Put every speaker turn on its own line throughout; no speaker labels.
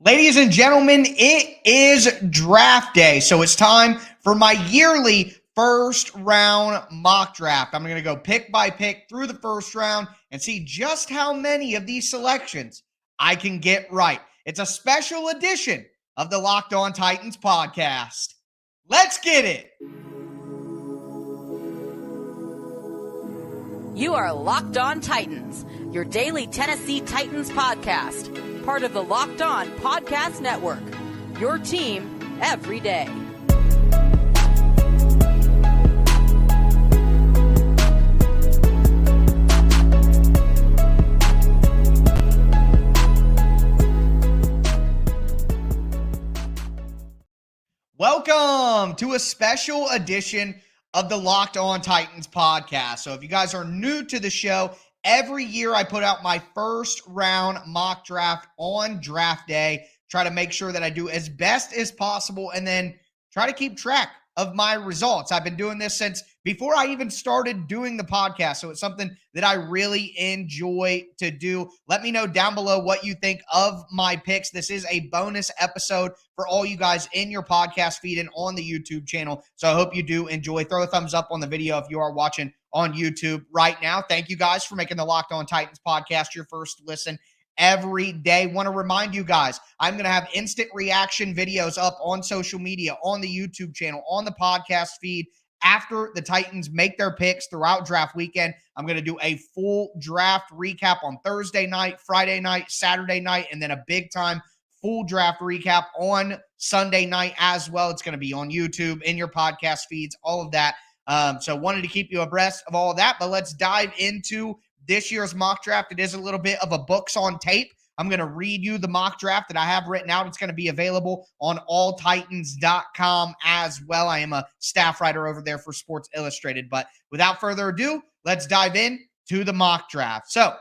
Ladies and gentlemen, it is draft day, so it's time for my yearly first round mock draft. I'm going to go pick by pick through the first round and see just how many of these selections I can get right. It's a special edition of the Locked On Titans podcast. Let's get it.
You are Locked On Titans, your daily Tennessee Titans podcast, part of the Locked On Podcast Network, your team every day.
Welcome to a special edition of the Locked On Titans podcast. So if you guys are new to the show, every year I put out my first round mock draft on draft day, try to make sure that I do as best as possible and then try to keep track of my results. I've been doing this since before I even started doing the podcast, so it's something that I really enjoy to do. Let me know down below what you think of my picks. This is a bonus episode for all you guys in your podcast feed and on the YouTube channel, so I hope you do enjoy. Throw a thumbs up on the video if you are watching on YouTube right now. Thank you guys for making the Locked On Titans podcast your first listen every day. Want to remind you guys, I'm going to have instant reaction videos up on social media, on the YouTube channel, on the podcast feed. After the Titans make their picks throughout draft weekend, I'm going to do a full draft recap on Thursday night, Friday night, Saturday night, and then a big time full draft recap on Sunday night as well. It's going to be on YouTube, in your podcast feeds, all of that. So wanted to keep you abreast of all of that, but let's dive into this year's mock draft. It is a little bit of a books on tape. I'm going to read you the mock draft that I have written out. It's going to be available on alltitans.com as well. I am a staff writer over there for Sports Illustrated. But without further ado, let's dive in to the mock draft. So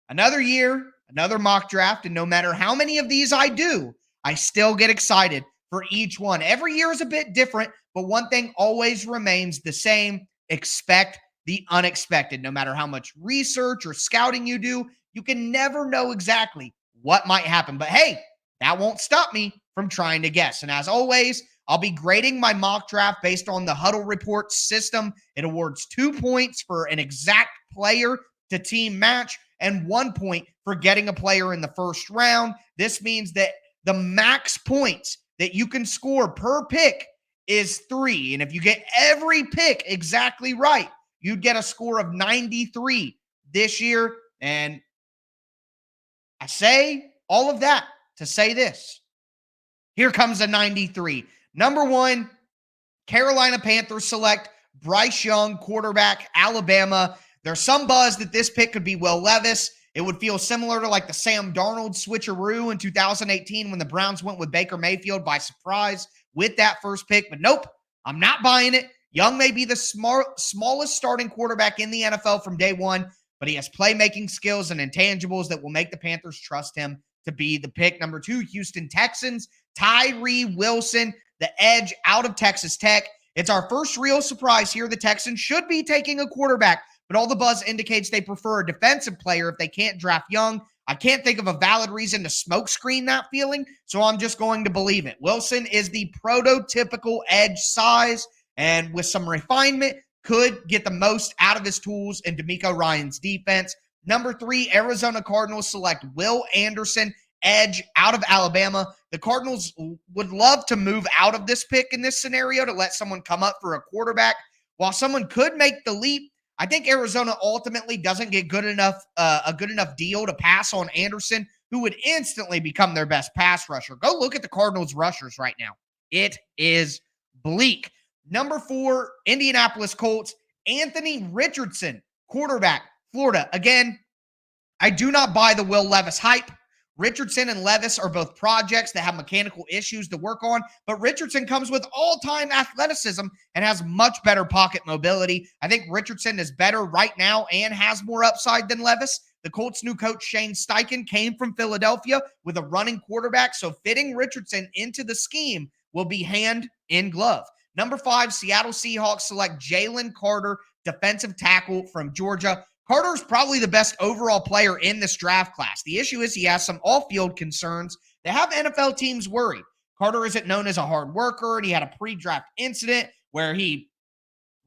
another year, another mock draft. And no matter how many of these I do, I still get excited for each one. Every year is a bit different, but one thing always remains the same. Expect the unexpected. No matter how much research or scouting you do, you can never know exactly what might happen. But hey, that won't stop me from trying to guess. And as always, I'll be grading my mock draft based on the Huddle Report system. It awards 2 points for an exact player to team match and 1 point for getting a player in the first round. This means that the max points that you can score per pick is 3. And if you get every pick exactly right, you'd get a score of 93 this year. And I say all of that to say this. Here comes a 93. Number 1, Carolina Panthers select Bryce Young, quarterback, Alabama. There's some buzz that this pick could be Will Levis. It would feel similar to like the Sam Darnold switcheroo in 2018 when the Browns went with Baker Mayfield by surprise with that first pick. But nope, I'm not buying it. Young may be the smallest starting quarterback in the NFL from day one, but he has playmaking skills and intangibles that will make the Panthers trust him to be the pick. Number 2, Houston Texans, Tyree Wilson, the edge out of Texas Tech. It's our first real surprise here. The Texans should be taking a quarterback, but all the buzz indicates they prefer a defensive player if they can't draft Young. I can't think of a valid reason to smokescreen that feeling, so I'm just going to believe it. Wilson is the prototypical edge size, and with some refinement, could get the most out of his tools in DeMeco Ryans' defense. Number 3, Arizona Cardinals select Will Anderson, edge out of Alabama. The Cardinals would love to move out of this pick in this scenario to let someone come up for a quarterback. While someone could make the leap, I think Arizona ultimately doesn't get a good enough deal to pass on Anderson, who would instantly become their best pass rusher. Go look at the Cardinals rushers right now. It is bleak. Number 4, Indianapolis Colts, Anthony Richardson, quarterback, Florida. Again, I do not buy the Will Levis hype. Richardson and Levis are both projects that have mechanical issues to work on, but Richardson comes with all-time athleticism and has much better pocket mobility. I think Richardson is better right now and has more upside than Levis. The Colts' new coach, Shane Steichen, came from Philadelphia with a running quarterback, so fitting Richardson into the scheme will be hand in glove. Number 5, Seattle Seahawks select Jalen Carter, defensive tackle from Georgia. Carter's probably the best overall player in this draft class. The issue is he has some off-field concerns they have NFL teams worried. Carter isn't known as a hard worker, and he had a pre-draft incident where he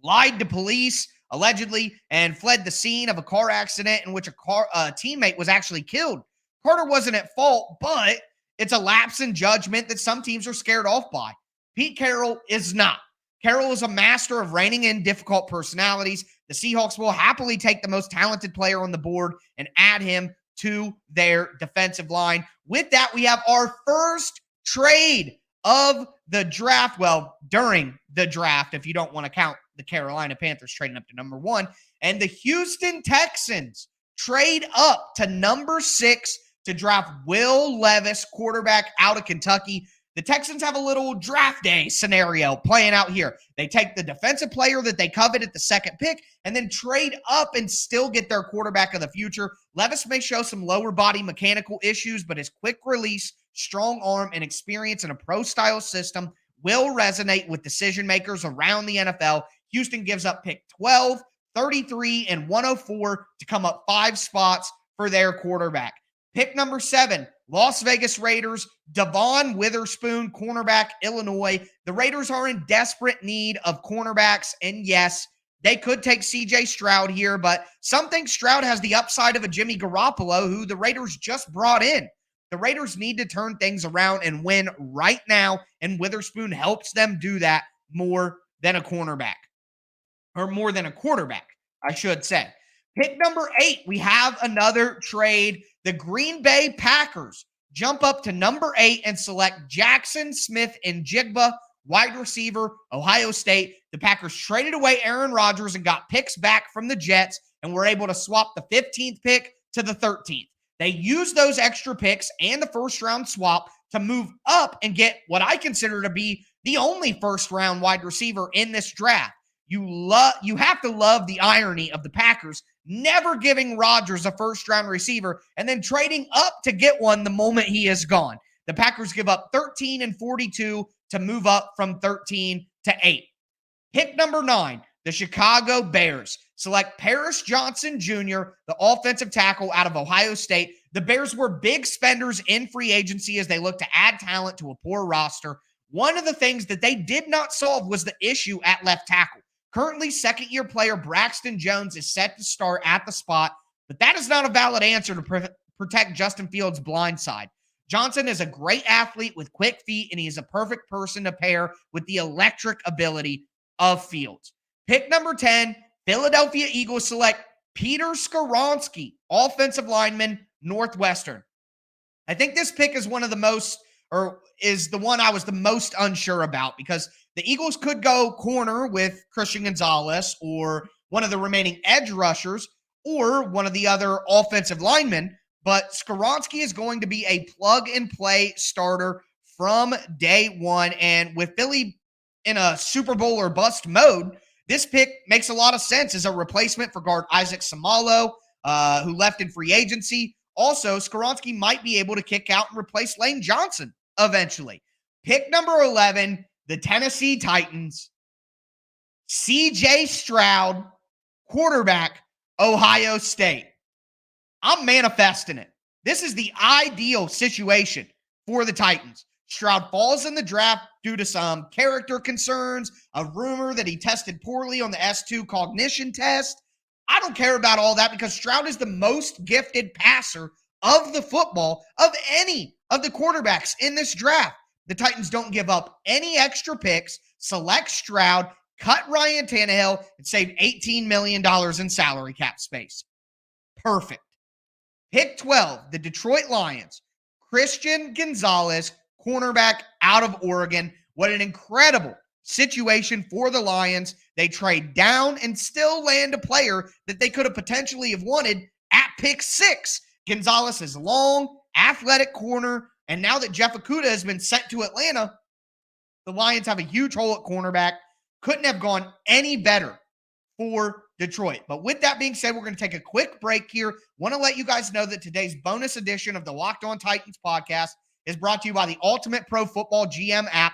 lied to police, allegedly, and fled the scene of a car accident in which a teammate was actually killed. Carter wasn't at fault, but it's a lapse in judgment that some teams are scared off by. Pete Carroll is not. Carroll is a master of reining in difficult personalities. The Seahawks will happily take the most talented player on the board and add him to their defensive line. With that, we have our first trade of the draft. Well, during the draft, if you don't want to count the Carolina Panthers trading up to number 1. And the Houston Texans trade up to number 6 to draft Will Levis, quarterback out of Kentucky. The Texans have a little draft day scenario playing out here. They take the defensive player that they covet at the second pick and then trade up and still get their quarterback of the future. Levis may show some lower body mechanical issues, but his quick release, strong arm, and experience in a pro-style system will resonate with decision makers around the NFL. Houston gives up pick 12, 33, and 104 to come up 5 spots for their quarterback. Pick number 7, Las Vegas Raiders, Devon Witherspoon, cornerback, Illinois. The Raiders are in desperate need of cornerbacks, and yes, they could take C.J. Stroud here, but some think Stroud has the upside of a Jimmy Garoppolo, who the Raiders just brought in. The Raiders need to turn things around and win right now, and Witherspoon helps them do that more than a cornerback. Or more than a quarterback, I should say. Pick number 8, we have another trade. The Green Bay Packers jump up to number 8 and select Jackson Smith-Njigba, wide receiver, Ohio State. The Packers traded away Aaron Rodgers and got picks back from the Jets and were able to swap the 15th pick to the 13th. They used those extra picks and the first-round swap to move up and get what I consider to be the only first-round wide receiver in this draft. You have to love the irony of the Packers never giving Rodgers a first-round receiver and then trading up to get one the moment he is gone. The Packers give up 13 and 42 to move up from 13 to 8. Pick number 9, the Chicago Bears select Paris Johnson Jr., the offensive tackle out of Ohio State. The Bears were big spenders in free agency as they looked to add talent to a poor roster. One of the things that they did not solve was the issue at left tackle. Currently, second-year player Braxton Jones is set to start at the spot, but that is not a valid answer to protect Justin Fields' blind side. Johnson is a great athlete with quick feet, and he is a perfect person to pair with the electric ability of Fields. Pick number 10, Philadelphia Eagles select Peter Skoronski, offensive lineman, Northwestern. I think this pick is is the one I was the most unsure about because the Eagles could go corner with Christian Gonzalez or one of the remaining edge rushers or one of the other offensive linemen, but Skoronski is going to be a plug-and-play starter from day one, and with Philly in a Super Bowl or bust mode, this pick makes a lot of sense as a replacement for guard Isaac Samalo, who left in free agency. Also, Skoronski might be able to kick out and replace Lane Johnson eventually. Pick number 11, the Tennessee Titans, C.J. Stroud, quarterback, Ohio State. I'm manifesting it. This is the ideal situation for the Titans. Stroud falls in the draft due to some character concerns, a rumor that he tested poorly on the S2 cognition test. I don't care about all that because Stroud is the most gifted passer of the football of any of the quarterbacks in this draft. The Titans don't give up any extra picks, select Stroud, cut Ryan Tannehill, and save $18 million in salary cap space. Perfect. Pick 12, the Detroit Lions, Christian Gonzalez, cornerback out of Oregon. What an incredible situation for the Lions. They trade down and still land a player that they could have potentially have wanted at pick 6. Gonzalez is long, athletic corner, and now that Jeff Okudah has been sent to Atlanta, the Lions have a huge hole at cornerback. Couldn't have gone any better for Detroit. But with that being said, we're going to take a quick break here. Want to let you guys know that today's bonus edition of the Locked On Titans podcast is brought to you by the Ultimate Pro Football GM app.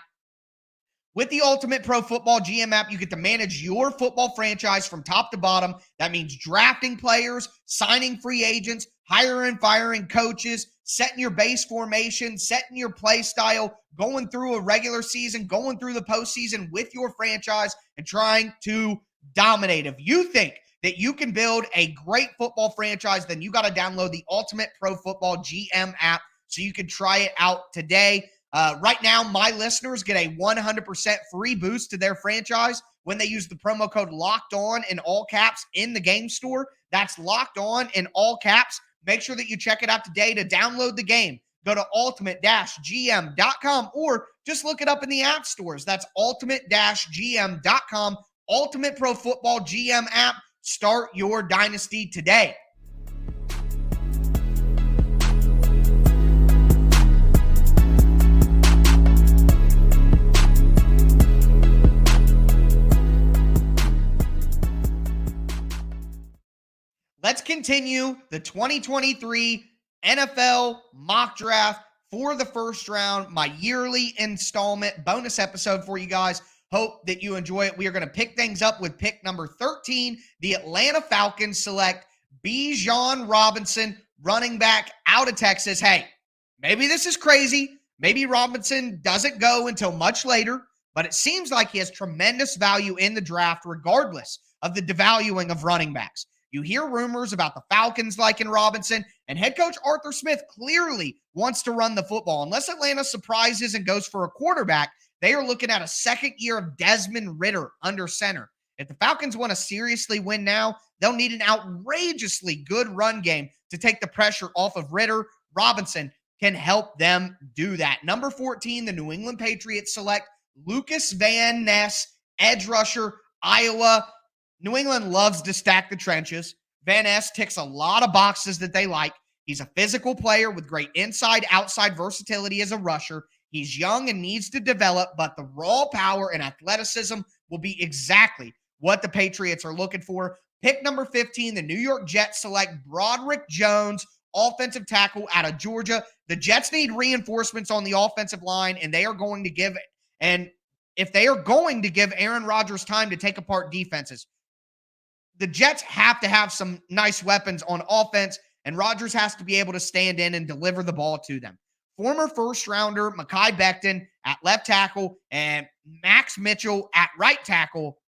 With the Ultimate Pro Football GM app, you get to manage your football franchise from top to bottom. That means drafting players, signing free agents, hiring, firing coaches, setting your base formation, setting your play style, going through a regular season, going through the postseason with your franchise and trying to dominate. If you think that you can build a great football franchise, then you got to download the Ultimate Pro Football GM app so you can try it out today. Right now, my listeners get a 100% free boost to their franchise when they use the promo code Locked On in all caps in the game store. That's Locked On in all caps. Make sure that you check it out today to download the game. Go to ultimate-gm.com or just look it up in the app stores. That's ultimate-gm.com. Ultimate Pro Football GM app. Start your dynasty today. Let's continue the 2023 NFL mock draft for the first round, my yearly installment bonus episode for you guys. Hope that you enjoy it. We are going to pick things up with pick number 13. The Atlanta Falcons select Bijan Robinson, running back out of Texas. Hey, maybe this is crazy. Maybe Robinson doesn't go until much later, but it seems like he has tremendous value in the draft regardless of the devaluing of running backs. You hear rumors about the Falcons liking Robinson, and head coach Arthur Smith clearly wants to run the football. Unless Atlanta surprises and goes for a quarterback, they are looking at a second year of Desmond Ridder under center. If the Falcons want to seriously win now, they'll need an outrageously good run game to take the pressure off of Ridder. Robinson can help them do that. Number 14, the New England Patriots select Lucas Van Ness, edge rusher, Iowa. New England loves to stack the trenches. Van Ness ticks a lot of boxes that they like. He's a physical player with great inside-outside versatility as a rusher. He's young and needs to develop, but the raw power and athleticism will be exactly what the Patriots are looking for. Pick number 15, the New York Jets select Broderick Jones, offensive tackle out of Georgia. The Jets need reinforcements on the offensive line, and they are going to give it. And if they are going to give Aaron Rodgers time to take apart defenses, the Jets have to have some nice weapons on offense, and Rodgers has to be able to stand in and deliver the ball to them. Former first-rounder Mekhi Becton at left tackle and Max Mitchell at right tackle.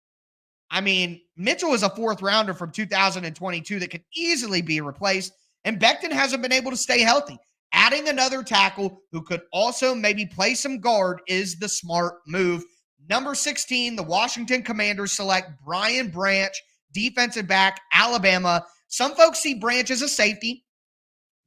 I mean, Mitchell is a fourth-rounder from 2022 that could easily be replaced, and Becton hasn't been able to stay healthy. Adding another tackle who could also maybe play some guard is the smart move. Number 16, the Washington Commanders select Brian Branch, defensive back, Alabama. Some folks see Branch as a safety,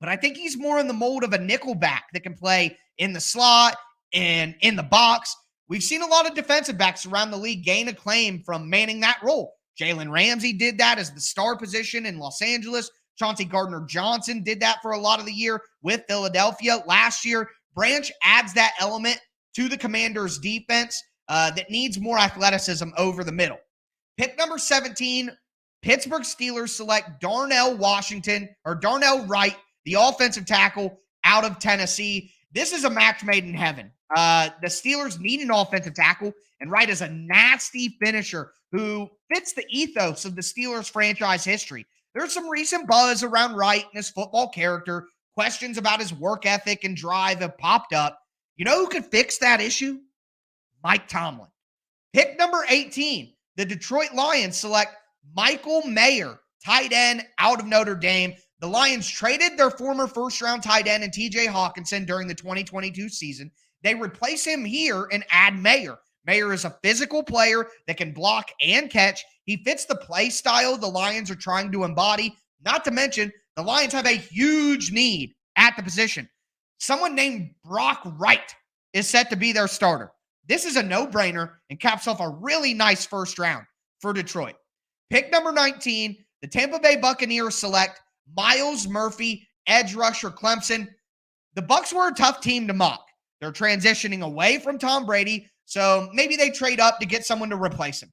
but I think he's more in the mold of a nickel back that can play in the slot and in the box. We've seen a lot of defensive backs around the league gain acclaim from manning that role. Jalen Ramsey did that as the star position in Los Angeles. Chauncey Gardner-Johnson did that for a lot of the year with Philadelphia last year. Branch adds that element to the Commanders' defense that needs more athleticism over the middle. Pick number 17, Pittsburgh Steelers select Darnell Wright, the offensive tackle out of Tennessee. This is a match made in heaven. The Steelers need an offensive tackle, and Wright is a nasty finisher who fits the ethos of the Steelers franchise history. There's some recent buzz around Wright and his football character. Questions about his work ethic and drive have popped up. You know who could fix that issue? Mike Tomlin. Pick number 18. The Detroit Lions select Michael Mayer, tight end out of Notre Dame. The Lions traded their former first-round tight end and TJ Hawkinson during the 2022 season. They replace him here and add Mayer. Mayer is a physical player that can block and catch. He fits the play style the Lions are trying to embody. Not to mention, the Lions have a huge need at the position. Someone named Brock Wright is set to be their starter. This is a no-brainer and caps off a really nice first round for Detroit. Pick number 19, the Tampa Bay Buccaneers select Myles Murphy, edge rusher, Clemson. The Bucs were a tough team to mock. They're transitioning away from Tom Brady, so maybe they trade up to get someone to replace him.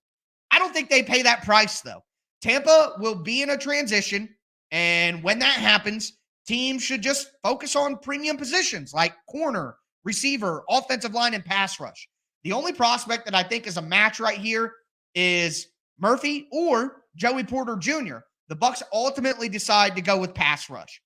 I don't think they pay that price, though. Tampa will be in a transition, and when that happens, teams should just focus on premium positions like corner, receiver, offensive line, and pass rush. The only prospect that I think is a match right here is Murphy or Joey Porter Jr. The Bucs ultimately decide to go with pass rush.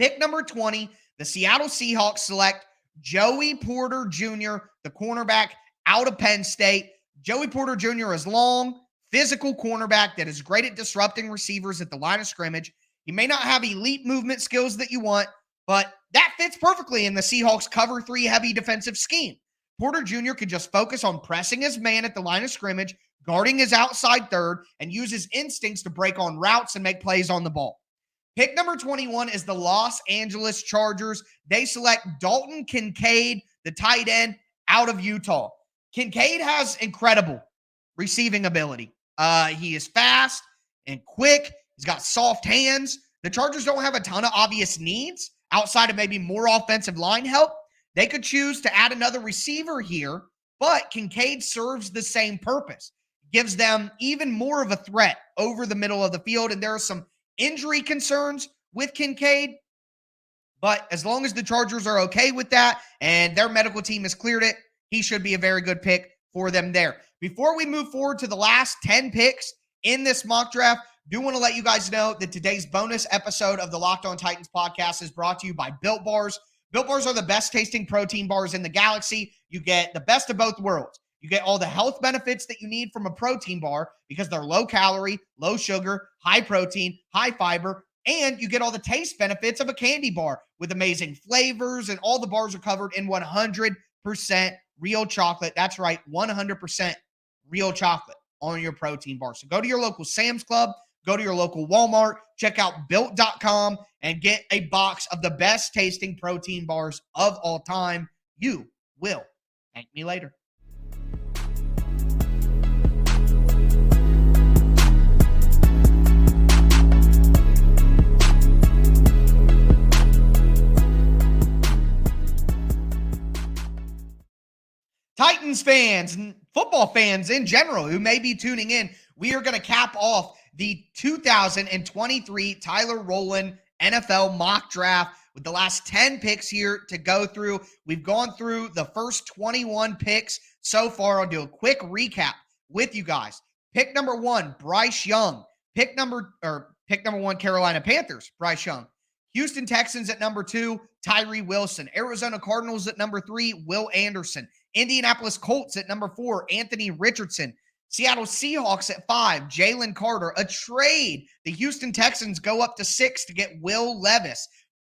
Pick number 20, the Seattle Seahawks select Joey Porter Jr., the cornerback out of Penn State. Joey Porter Jr. is long, physical cornerback that is great at disrupting receivers at the line of scrimmage. He may not have elite movement skills that you want, but that fits perfectly in the Seahawks cover 3 heavy defensive scheme. Porter Jr. could just focus on pressing his man at the line of scrimmage, guarding his outside third, and use his instincts to break on routes and make plays on the ball. Pick number 21 is the Los Angeles Chargers. They select Dalton Kincaid, the tight end out of Utah. Kincaid has incredible receiving ability. He is fast and quick. He's got soft hands. The Chargers don't have a ton of obvious needs outside of maybe more offensive line help. They could choose to add another receiver here, but Kincaid serves the same purpose. Gives them even more of a threat over the middle of the field, and there are some injury concerns with Kincaid, but as long as the Chargers are okay with that and their medical team has cleared it, he should be a very good pick for them there. Before we move forward to the last 10 picks in this mock draft, do want to let you guys know that today's bonus episode of the Locked On Titans podcast is brought to you by Built Bars. Built Bars are the best tasting protein bars in the galaxy. You get the best of both worlds. You get all the health benefits that you need from a protein bar because they're low calorie, low sugar, high protein, high fiber, and you get all the taste benefits of a candy bar with amazing flavors, and all the bars are covered in 100% real chocolate. That's right, 100% real chocolate on your protein bar. So go to your local Sam's Club, go to your local Walmart, check out built.com, and get a box of the best tasting protein bars of all time. You will thank me later. Titans fans and football fans in general who may be tuning in, we are going to cap off the 2023 Tyler Rowland NFL mock draft with the last 10 picks here to go through. We've gone through the first 21 picks so far. I'll do a quick recap with you guys. Pick number 1, Bryce Young. Pick number 1, Carolina Panthers, Bryce Young. Houston Texans at number 2, Tyree Wilson. Arizona Cardinals at number 3, Will Anderson. Indianapolis Colts at number 4, Anthony Richardson. Seattle Seahawks at 5, Jalen Carter. A trade. The Houston Texans go up to 6 to get Will Levis.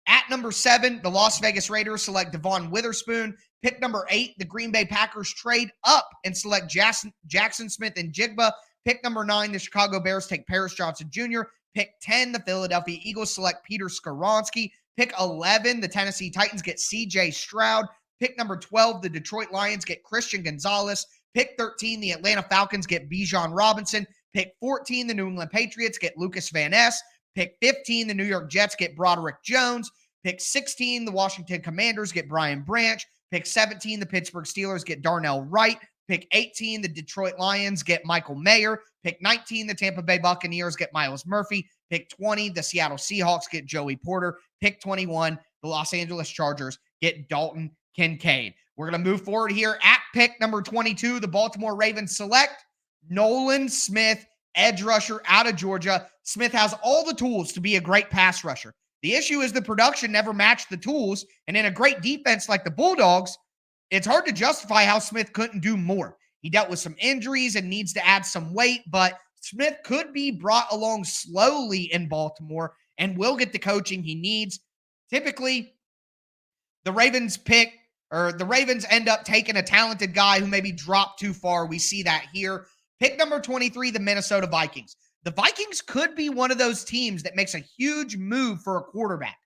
At number 7, the Las Vegas Raiders select Devon Witherspoon. Pick number 8, the Green Bay Packers trade up and select Jackson Smith and Jigba. Pick number 9, the Chicago Bears take Paris Johnson Jr. Pick 10, the Philadelphia Eagles select Peter Skoronski. Pick 11, the Tennessee Titans get C.J. Stroud. Pick number 12, the Detroit Lions get Christian Gonzalez. Pick 13, the Atlanta Falcons get Bijan Robinson. Pick 14, the New England Patriots get Lucas Van Ness. Pick 15, the New York Jets get Broderick Jones. Pick 16, the Washington Commanders get Brian Branch. Pick 17, the Pittsburgh Steelers get Darnell Wright. Pick 18, the Detroit Lions get Michael Mayer. Pick 19, the Tampa Bay Buccaneers get Myles Murphy. Pick 20, the Seattle Seahawks get Joey Porter. Pick 21, the Los Angeles Chargers get Dalton Kincaid. We're going to move forward here. At pick number 22, the Baltimore Ravens select Nolan Smith, edge rusher out of Georgia. Smith has all the tools to be a great pass rusher. The issue is the production never matched the tools, and in a great defense like the Bulldogs, it's hard to justify how Smith couldn't do more. He dealt with some injuries and needs to add some weight, but Smith could be brought along slowly in Baltimore and will get the coaching he needs. Typically, the Ravens end up taking a talented guy who maybe dropped too far. We see that here. Pick number 23, the Minnesota Vikings. The Vikings could be one of those teams that makes a huge move for a quarterback.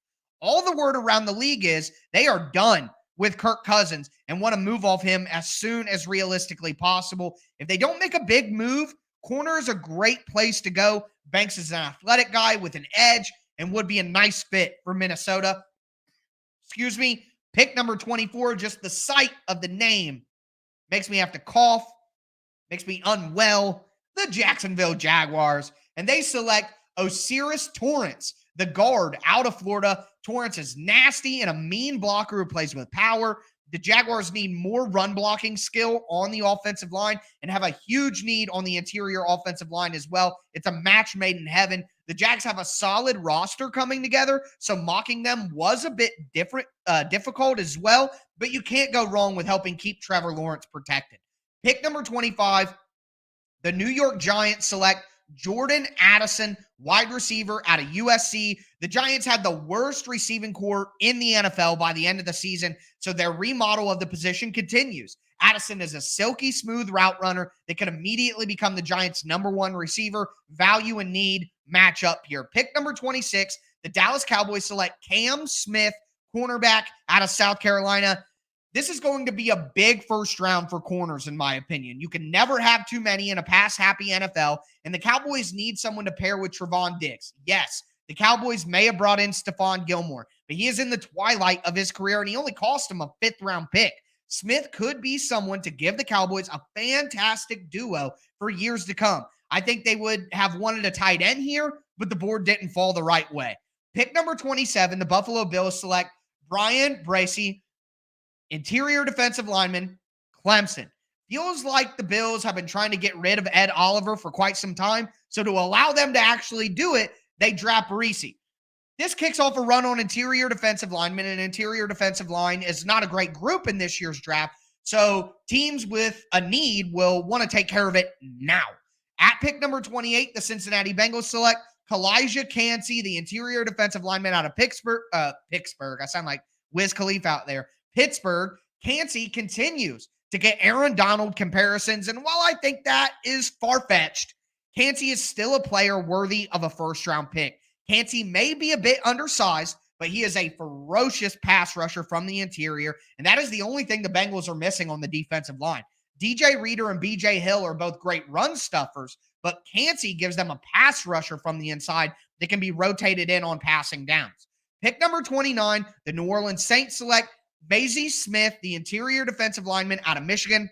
All the word around the league is they are done with Kirk Cousins and want to move off him as soon as realistically possible. If they don't make a big move, corner is a great place to go. Banks is an athletic guy with an edge and would be a nice fit for Minnesota. Pick number 24, just the sight of the name makes me have to cough, makes me unwell. The Jacksonville Jaguars, and they select Osiris Torrance, the guard out of Florida. Torrance is nasty and a mean blocker who plays with power. the Jaguars need more run blocking skill on the offensive line and have a huge need on the interior offensive line as well. It's a match made in heaven. The Jags have a solid roster coming together, so mocking them was a bit difficult as well, but you can't go wrong with helping keep Trevor Lawrence protected. Pick number 25, the New York Giants select Jordan Addison, wide receiver out of USC. The Giants had the worst receiving corps in the NFL by the end of the season, so their remodel of the position continues. Addison is a silky smooth route runner that could immediately become the Giants' number one receiver. Value and need match up here. Pick number 26, the Dallas Cowboys select Cam Smith, cornerback out of South Carolina. This is going to be a big first round for corners, in my opinion. You can never have too many in a pass-happy NFL, and the Cowboys need someone to pair with Trevon Diggs. Yes, the Cowboys may have brought in Stephon Gilmore, but he is in the twilight of his career, and he only cost him a fifth-round pick. Smith could be someone to give the Cowboys a fantastic duo for years to come. I think they would have wanted a tight end here, but the board didn't fall the right way. Pick number 27, the Buffalo Bills select Brian Bracey, interior defensive lineman, Clemson. Feels like the Bills have been trying to get rid of Ed Oliver for quite some time, so to allow them to actually do it, they draft Bracey. This kicks off a run on interior defensive linemen, and interior defensive line is not a great group in this year's draft, so teams with a need will want to take care of it now. At pick number 28, the Cincinnati Bengals select Kalijah Kancey, the interior defensive lineman out of Pittsburgh. I sound like Wiz Khalifa out there. Pittsburgh. Kancey continues to get Aaron Donald comparisons, and while I think that is far-fetched, Kancey is still a player worthy of a first-round pick. Kancey may be a bit undersized, but he is a ferocious pass rusher from the interior, and that is the only thing the Bengals are missing on the defensive line. DJ Reader and BJ Hill are both great run stuffers, but Kancey gives them a pass rusher from the inside that can be rotated in on passing downs. Pick number 29, the New Orleans Saints select Mazie Smith, the interior defensive lineman out of Michigan.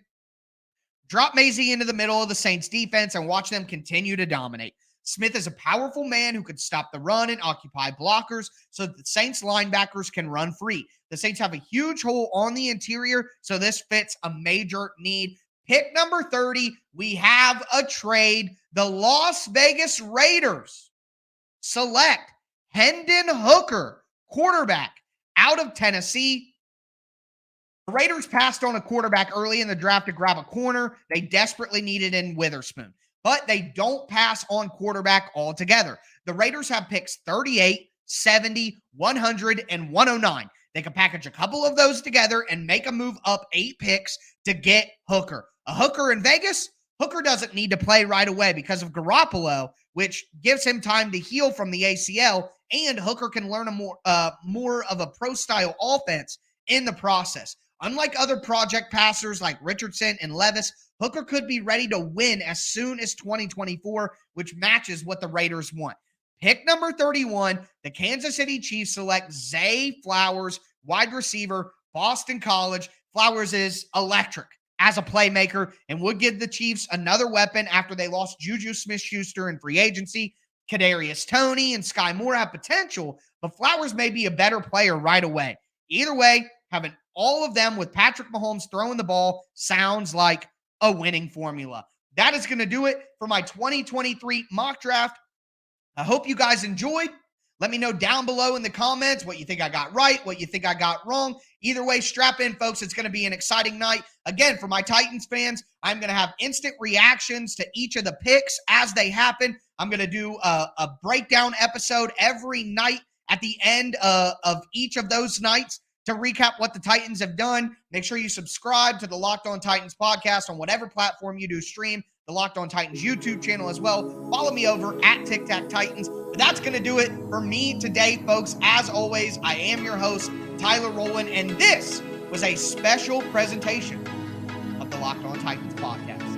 Drop Mazie into the middle of the Saints defense and watch them continue to dominate. Smith is a powerful man who could stop the run and occupy blockers so that the Saints linebackers can run free. The Saints have a huge hole on the interior, so this fits a major need. Pick number 30, we have a trade. The Las Vegas Raiders select Hendon Hooker, quarterback out of Tennessee. The Raiders passed on a quarterback early in the draft to grab a corner. They desperately needed in Witherspoon, but they don't pass on quarterback altogether. The Raiders have picks 38, 70, 100, and 109. They can package a couple of those together and make a move up 8 picks to get Hooker. A Hooker in Vegas, Hooker doesn't need to play right away because of Garoppolo, which gives him time to heal from the ACL, and Hooker can learn a more of a pro-style offense in the process. Unlike other project passers like Richardson and Levis, Hooker could be ready to win as soon as 2024, which matches what the Raiders want. Pick number 31, the Kansas City Chiefs select Zay Flowers, wide receiver, Boston College. Flowers is electric as a playmaker and would give the Chiefs another weapon after they lost Juju Smith-Schuster in free agency. Kadarius Toney and Sky Moore have potential, but Flowers may be a better player right away. Either way, having all of them with Patrick Mahomes throwing the ball sounds like a winning formula. That is going to do it for my 2023 mock draft. I hope you guys enjoyed. Let me know down below in the comments what you think I got right, what you think I got wrong. Either way, strap in, folks. It's going to be an exciting night. Again, for my Titans fans, I'm going to have instant reactions to each of the picks as they happen. I'm going to do a breakdown episode every night at the end of each of those nights to recap what the Titans have done. Make sure you subscribe to the Locked On Titans podcast on whatever platform you do stream, the Locked On Titans YouTube channel as well. Follow me over at Tic Tac Titans. But that's going to do it for me today, folks. As always, I am your host, Tyler Rowland, and this was a special presentation of the Locked On Titans podcast.